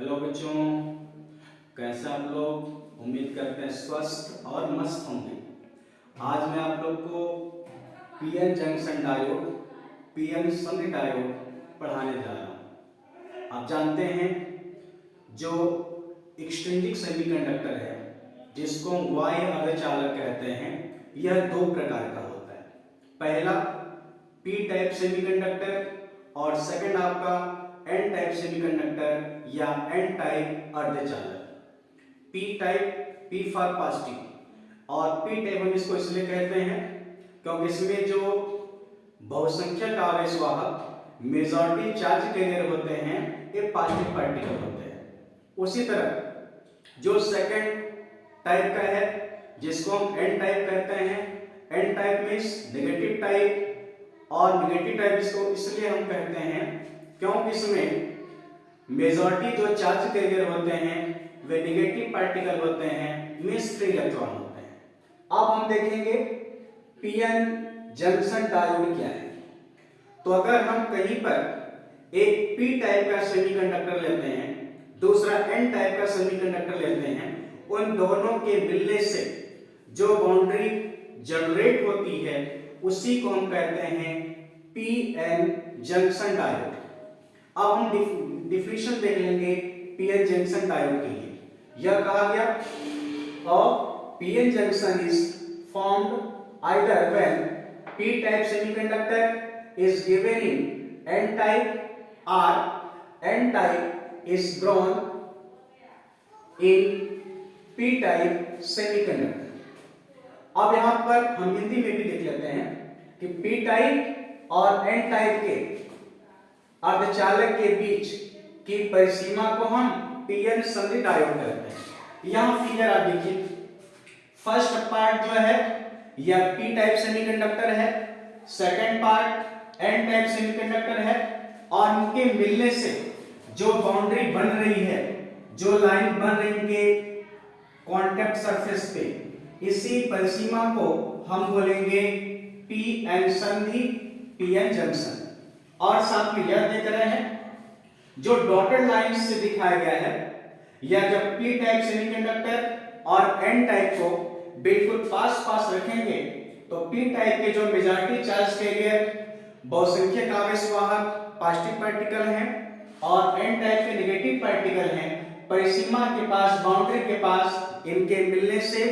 Hello बच्चों, कैसे आप लोग? उम्मीद करते हैं स्वस्थ और मस्त होंगे। आज मैं आप लोग को पीएन जंक्शन डायोड, पीएन संधि डायोड पढ़ाने जा रहा हूँ। आप जानते हैं जो एक्सट्रिंसिक सेमीकंडक्टर है, जिसको बाह्य अर्धचालक कहते हैं, यह दो प्रकार का होता है। पहला पी टाइप सेमीकंडक्टर और सेकंड आपका एन टाइप सेमीकंडक्टर या एन टाइप अर्धचालक। P type, P for positive, और पी टाइप हम इसको इसलिए कहते हैं क्योंकि इसमें जो बहुसंख्यक आवेश वाहक मेजॉरिटी चार्ज कैरियर होते हैं, ये पॉजिटिव पार्टिकल होते हैं। उसी तरह जो सेकंड टाइप का है, जिसको हम एन टाइप कहते हैं, N type means negative type, और नेगेटिव टाइप इसको इसलिए हम कहते हैं क्योंकि इसमें मेजॉरिटी जो चार्ज कैरियर होते हैं वे नेगेटिव पार्टिकल होते हैं, मीन्स फ्री इलेक्ट्रॉन होते हैं। अब हम देखेंगे पीएन जंक्शन डायोड क्या है। तो अगर हम कहीं पर एक पी टाइप का सेमीकंडक्टर लेते हैं, दूसरा एन टाइप का सेमीकंडक्टर लेते हैं, उन दोनों के मिलने से जो बाउंड्री जनरेट होती है उसी को हम कहते हैं पीएन जंक्शन डायोड। अब हम डिफिनेशन देख लेंगे पीएन जंक्शन डायोड के लिए। यह कहा गया PN junction is formed either when P type semiconductor is given in N type और N type is grown in P type semiconductor. अब यहां पर हम हिंदी में भी देख लेते हैं कि पी टाइप और एन टाइप के अर्धचालक के बीच की परिसीमा को हम पीएन संधि डायोड कहते हैं। यहां फिगर आप देखिए, फर्स्ट पार्ट जो है यह पी टाइप सेमीकंडक्टर है, second part N type semiconductor है, और इनके मिलने से जो बाउंड्री बन रही है, जो लाइन बन रही है कांटेक्ट सरफेस पे, इसी परिसीमा को हम बोलेंगे पीएन संधि, पीएन जंक्शन। और साथ में यह देख रहे हैं जो डॉटेड लाइन से दिखाया गया है, यह जब पी टाइप सेमीकंडक्टर और एन टाइप को बिल्कुल पास पास रखेंगे तो पी टाइप के जो मेजॉरिटी चार्ज कैरियर बहुसंख्यक आवेश वाहक पॉजिटिव पार्टिकल हैं और एन टाइप के नेगेटिव पार्टिकल हैं, परिसीमा के पास, बाउंड्री के पास इनके मिलने से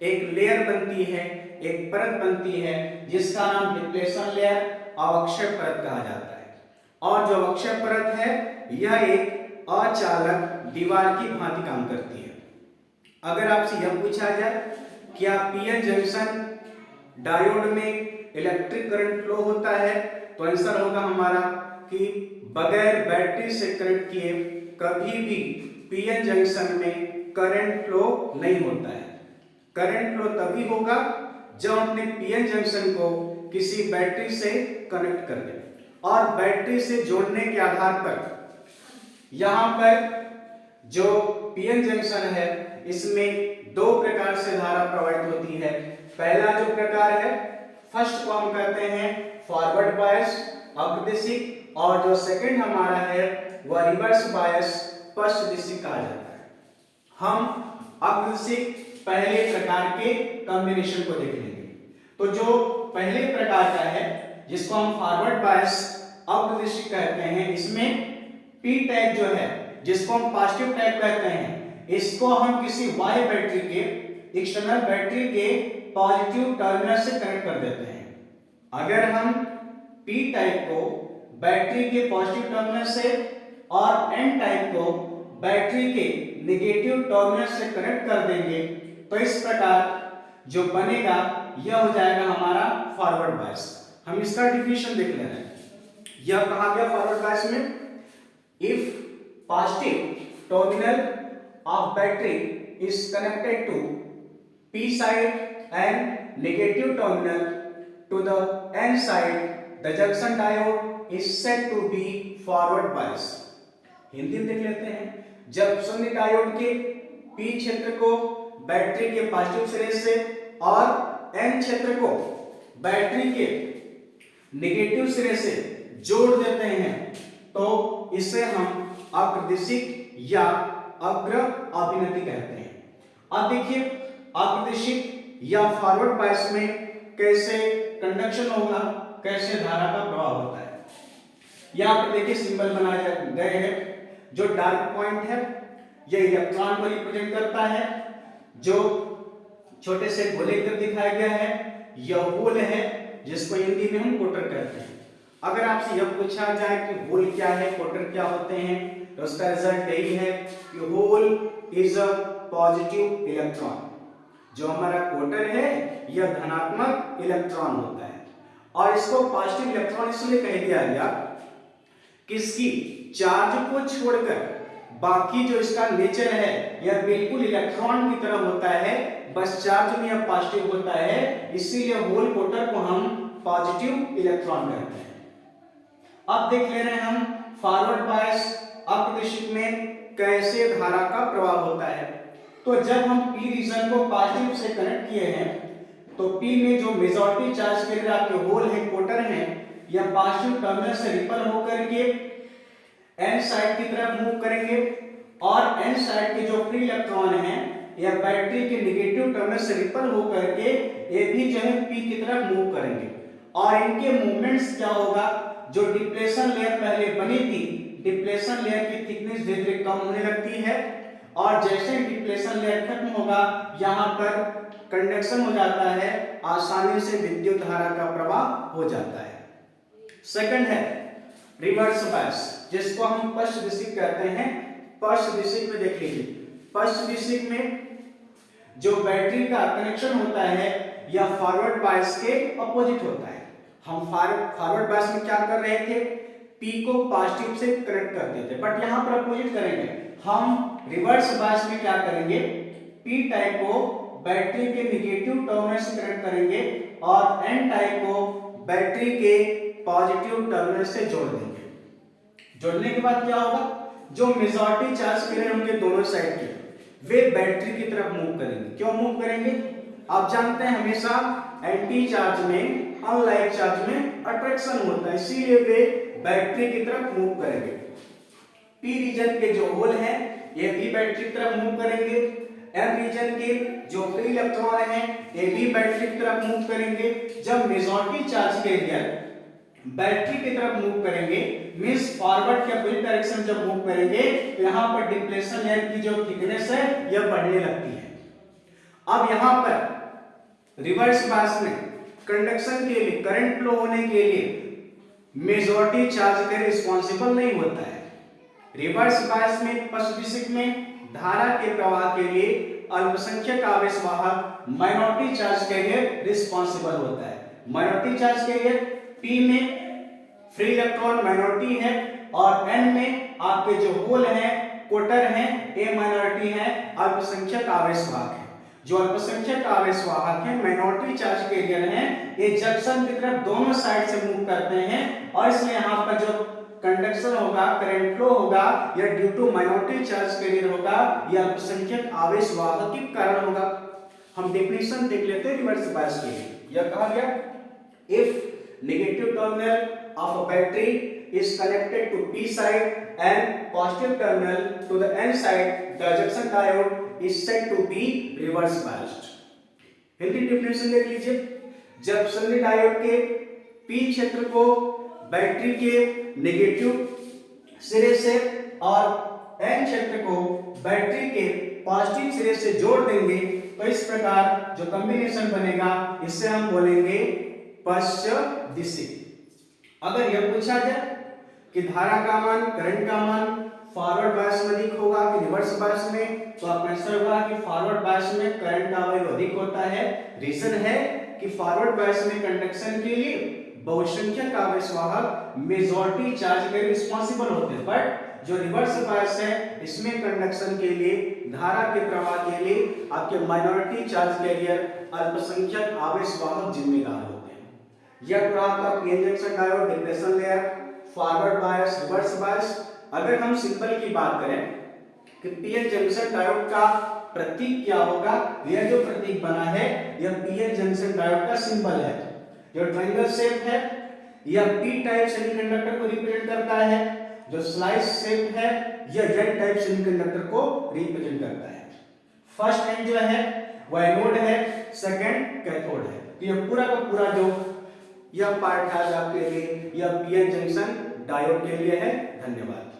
एक लेयर बनती है, एक परत बनती है, जिसका नाम डिप्लेशन लेयर, अवक्षय परत कहा जाता है। और जो अवक्षय परत है यह एक अचालक दीवार की भांति काम करती है। अगर आपसे यह पूछा जाए क्या पीएन जंक्शन डायोड में इलेक्ट्रिक करंट फ्लो होता है, तो आंसर होगा हमारा कि बगैर बैटरी से कनेक्ट किए कभी भी पीएन जंक्शन में करंट फ्लो नहीं होता है। करंट फ्लो तभी होगा जब अपने पीएन जंक्शन को किसी बैटरी से कनेक्ट कर दें, और बैटरी से जोड़ने के आधार पर यहां पर जो पीएन जंक्शन है इसमें दो प्रकार से धारा प्रवाहित होती है। पहला जो प्रकार है, फर्स्ट को हम कहते हैं फॉरवर्ड बायस अग्रदिशिक, और जो सेकंड हमारा है वह रिवर्स बायस पश्चदिशिक कहा जाता है। हम अग्रदिशिक पहले प्रकार के कॉम्बिनेशन को देख लेंगे। तो जो पहले प्रकार का है जिसको हम फॉरवर्ड बायस अग्रदिशिक कहते हैं, इसमें पी टाइप जो है जिसको हम पॉजिटिव टाइप कहते हैं, इसको हम किसी बाह्य बैटरी के, एक्सटर्नल बैटरी के पॉजिटिव टर्मिनल से कनेक्ट कर देते हैं। अगर हम पी टाइप को बैटरी के पॉजिटिव टर्मिनल से और एन टाइप को बैटरी के नेगेटिव टर्मिनल से कनेक्ट कर देंगे तो इस प्रकार जो बनेगा यह हो जाएगा हमारा फॉरवर्ड बायस। हम इसका डिफिनेशन देख ले रहे हैं। यह कहा गया फॉरवर्ड बायस में, if positive terminal of battery is connected to P side and negative terminal to the N side, the junction diode is said to be forward bias. Hindi में देख लेते हैं। जब संधि डायोड के पी क्षेत्र को बैटरी के पॉजिटिव सिरे से और एन क्षेत्र को बैटरी के नेगेटिव सिरे से जोड़ देते हैं तो इसे हम अग्रदिशिक या अग्र अभिनति कहते हैं। अब देखिए अग्रदिशिक या फॉरवर्ड बायस में कैसे कंडक्शन होगा, कैसे धारा का प्रवाह होता है। यहाँ पर देखिए सिंबल बनाए गए हैं। जो डार्क पॉइंट है यह इलेक्ट्रॉन को रिप्रेजेंट करता है, जो छोटे से गोले की तरफ दिखाया गया है यह होल है, जिसको हिंदी में हम कोटर कहते हैं। अगर आपसे यह पूछा जाए कि होल क्या है, कोटर क्या होते हैं, तो उसका रिजल्ट यही है कि hole is a positive electron. जो हमारा कोटर है यह धनात्मक इलेक्ट्रॉन होता है, और इसको पॉजिटिव इलेक्ट्रॉन इसलिए कह दिया गया कि इसकी चार्ज को छोड़कर बाकी जो इसका नेचर है यह बिल्कुल इलेक्ट्रॉन की तरह होता है, बस चार्ज में यह पॉजिटिव होता है, इसीलिए होल कोटर को हम पॉजिटिव इलेक्ट्रॉन कहते हैं। अब देख ले रहे हैं हम फॉरवर्ड बायस अग्रदिशिक में कैसे धारा का प्रवाह होता है। तो जब हम पी रीजन को पॉजिटिव से कनेक्ट किए हैं तो पी में जो मेजॉरिटी चार्ज के लिए आपके होल है, कोटर हैं, यह पॉजिटिव टर्मिनल से रिपल होकर के एन साइड की तरफ मूव करेंगे, और एन साइड के जो फ्री इलेक्ट्रॉन हैं यह बैटरी के नेगेटिव टर्मिनल से रिपल होकर के ये भी जो है पी की तरफ मूव करेंगे। और इनके मूवमेंट्स क्या होगा, जो डिप्लेशन लेयर पहले बनी थी, डिप्लेशन लेयर की थिकनेस धीरे धीरे कम होने लगती है, और जैसे डिप्लेशन लेयर खत्म होगा यहाँ पर कंडक्शन हो जाता है, आसानी से विद्युत धारा का प्रवाह हो जाता है। सेकंड है रिवर्स बायस, जिसको हम पश्च दिशिक कहते हैं। पश्च दिशिक में देख लीजिए, पश्च दिशिक में जो बैटरी का कनेक्शन होता है यह फॉरवर्ड बायस के अपोजिट होता है। हम फॉरवर्ड बायस में क्या कर रहे थे, पी को पॉजिटिव से कनेक्ट करते थे, बट यहाँ पर अपोजिट करेंगे। हम रिवर्स बायस में क्या करेंगे, पी टाइप को बैटरी के नेगेटिव टर्मिनल से कनेक्ट करेंगे और एन टाइप को बैटरी के पॉजिटिव टर्मिनल से जोड़ देंगे। जोड़ने के बाद क्या होगा, जो मेजॉरिटी चार्ज के लिए होंगे दोनों साइड के, वे बैटरी की तरफ मूव करेंगे। क्यों मूव करेंगे, आप जानते हैं हमेशा एंटी चार्ज में, अनलाइक चार्ज में अट्रैक्शन होता है, इसीलिए वे बैटरी की तरफ मूव करेंगे। पी रीजन के जो होल हैं ये भी बैटरी की तरफ मूव करेंगे। एन रीजन के जो फ्री इलेक्ट्रॉन हैं ये भी बैटरी की तरफ मूव करेंगे। जब मेजॉरिटी चार्ज कैरियर बैटरी की तरफ मूव करेंगे, मींस फॉरवर्ड के अपोजिट डायरेक्शन जब मूव करेंगे तो यहाँ पर डिप्लेशन लेयर की जो थिकनेस है यह बढ़ने लगती है। अब यहाँ पर रिवर्स बायस में कंडक्शन के लिए, करंट फ्लो होने के लिए मेजॉरिटी चार्ज के रिस्पॉन्सिबल नहीं होता है। रिवर्स बायस में पश्च दिशिक में धारा के प्रवाह के लिए अल्पसंख्यक आवेश वाहक माइनॉरिटी चार्ज कैरियर रिस्पॉन्सिबल होता है। माइनॉरिटी चार्ज कैरियर P में फ्री इलेक्ट्रॉन माइनॉरिटी है और N में आपके जो होल हैं, कोटर हैं, ए माइनॉरिटी है, अल्पसंख्यक आवेश वाहक है। जो अल्पसंख्यक आवेश वाहक है, माइनॉरिटी चार्ज कैरियर हैं, ये जंक्शन की तरफ दोनों साइड से मूव करते हैं, और इसलिए यहाँ पर जो कंडक्शन होगा, करंट फ्लो होगा, यह due to minority charge carrier होगा, यह अल्पसंख्यक आवेश वाहक के कारण होगा। हम डेफिनेशन देख लेते हैं रिवर्स बायस के लिए। यह कहा गया, if negative terminal of a battery is connected to P side and positive terminal to the N side, the junction diode is said to be reverse biased. Hindi definition देख लीजिए, जब सन्नी डायोड के P क्षेत्र को बैटरी के negative सिरे से और N क्षेत्र को बैटरी के पॉजिटिव सिरे से जोड़ देंगे तो इस प्रकार जो कॉम्बिनेशन बनेगा इससे हम बोलेंगे पश्च दिशिक। अगर यह पूछा जाए कि धारा का मान, करंट का मान फॉरवर्ड बायस में अधिक होगा कि रिवर्स बायस में, तो आपका आंसर होगा कि फॉरवर्ड बायस में करंट का वैल्यू अधिक होता है। रीजन है कि फॉरवर्ड बायस में कंडक्शन के लिए बहुसंख्यक आवेश वाहक मेजॉरिटी चार्ज के रिस्पॉन्सिबल होते हैं, बट जो रिवर्स बायस है इसमें कंडक्शन के लिए, धारा के प्रवाह के लिए आपके माइनॉरिटी चार्ज कैरियर, अल्पसंख्यक आवेश वाहक जिम्मेदार होते हैं। यह तो आपका PN junction diode, depletion layer, forward bias, reverse bias. अगर हम सिंपल की बात करें कि पीएन जंक्शन डायोड का प्रतीक क्या होगा, यह जो प्रतीक बना है यह पीएन जंक्शन डायोड का सिंबल है। जो ट्रायंगल शेप है यह पी टाइप सेमीकंडक्टर को रिप्रेजेंट करता है, जो स्लाइस शेप है यह एन टाइप सेमीकंडक्टर को रिप्रेजेंट करता है। फर्स्ट एन जो है वह एनोड है, सेकंड कैथोड है। तो ये पूरा का पूरा जो यह पार्ट है आपके लिए यह पीएन जंक्शन डायोड के लिए है। धन्यवाद।